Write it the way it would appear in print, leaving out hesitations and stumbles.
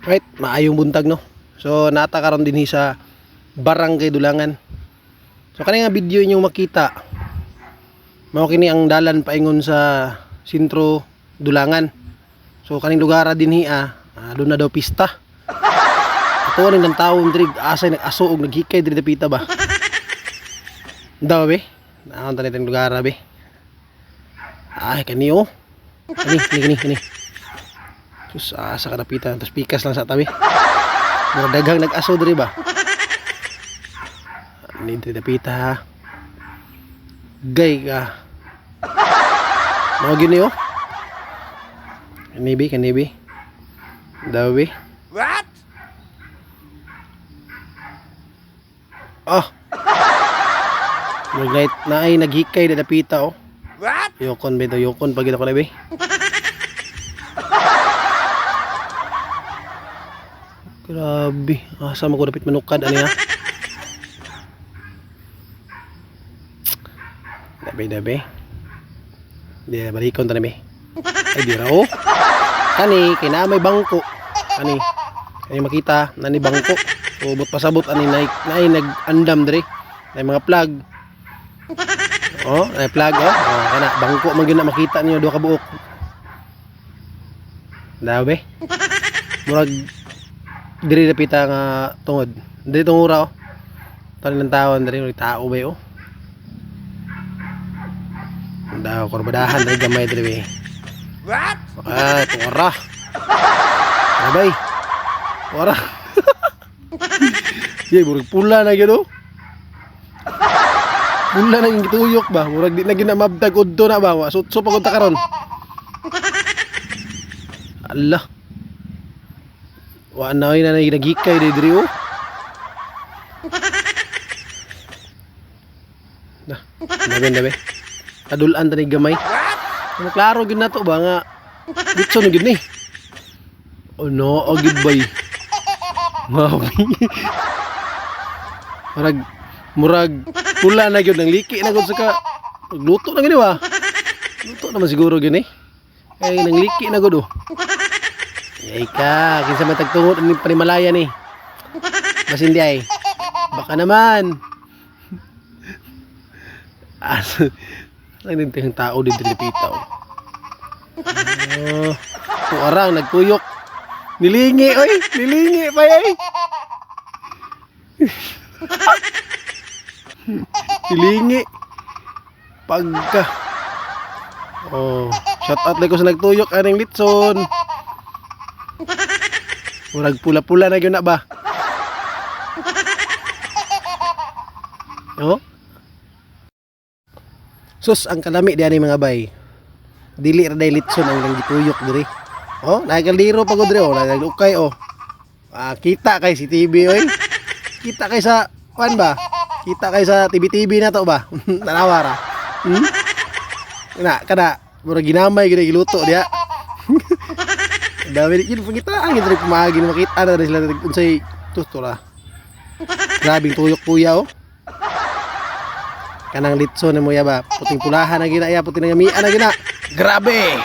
Right, maayong buntag no. So nata karon dinhi sa Barangay Dulangan. So kani nga video inyong makita, mao kini ang dalan paingon sa sentro Dulangan. So kaning lugar dinhi doon na daw pista. Ato ning tawo diri asay nag-aso og naghikay diri dapita ba. Daw be. Naon tani teng lugar be. Ay kani oh. Kani. Sus asa ka napitan tapos pikas lang sa tabi. Mga daghang nag-aso diri ba. Ni diri dapita ha. Gay ka. Mao gini oh. Kani be. Daw be. What? Ah. Mag-night na ay naghikay na dapita oh. What? Yokon be to, yokon pag ko na be. Grabe, asa mo ko dapit manukad ani ha. Dabe. Di balikon ta na be. Ay di ra oh. Kani kay may bangko. Kani makita nani bangko. Ubot pasabot ani nay nag-andam diri. Nay mga plug. Oh, ay plug oh. Oh, kana bangko man gyud na makita niyo duha ka buok. Dabe. Murag diri dapita nga tungod. Diri tungura oh. Tani lang tawon diri tao ba oh. Daw korbadahan diri gamay diri be. What? Ay, tungora. Abay. Tungora. Yay, murag pula na gyud oh. Pula na yung gituyok ba? Murag di na ginamabdag udto na ba? Sutso pa kunta karon. Allah. Wa na ina nagikay diri oh. Dabe. Adulan tani gamay. Ano klaro gyud nato ba nga ditso na gyud ni. Oh no, agid bay. Murag pula na gyud nang liki na gud sa luto na gani ba? Luto naman siguro gyud ni. Ay nang liki na gud oh. Ay ka, kinsa man tagtungod ni Panimalaya ni. Bas hindi ay. Baka naman. Lang din tayong tao din dilipita oh. Tuarang nagtuyok. Nilingi pa ay. Nilingi. Pagka. Oh, shout out lang ko sa nagtuyok aning litson. Murag pula-pula na gyud na ba? Oh. Sus ang kalami diyan mga bay. Dili ra day litson ang nang gituyok diri. Oh, nagaliro pa gud diri oh, nagalukay oh. Kita kay si TV oy. Kita kay sa kuan ba? Kita kay sa TV na to ba? Tanawa ra. Kana murag ginamay gid giluto diha. Dami yun pagkita ang diri pumagi na makita na sila unsay tustura. Grabing tuyok kuya oh. Kanang litson mo ya ba? Puting pulahan na gina ya, puting ngamian na gina. Grabe.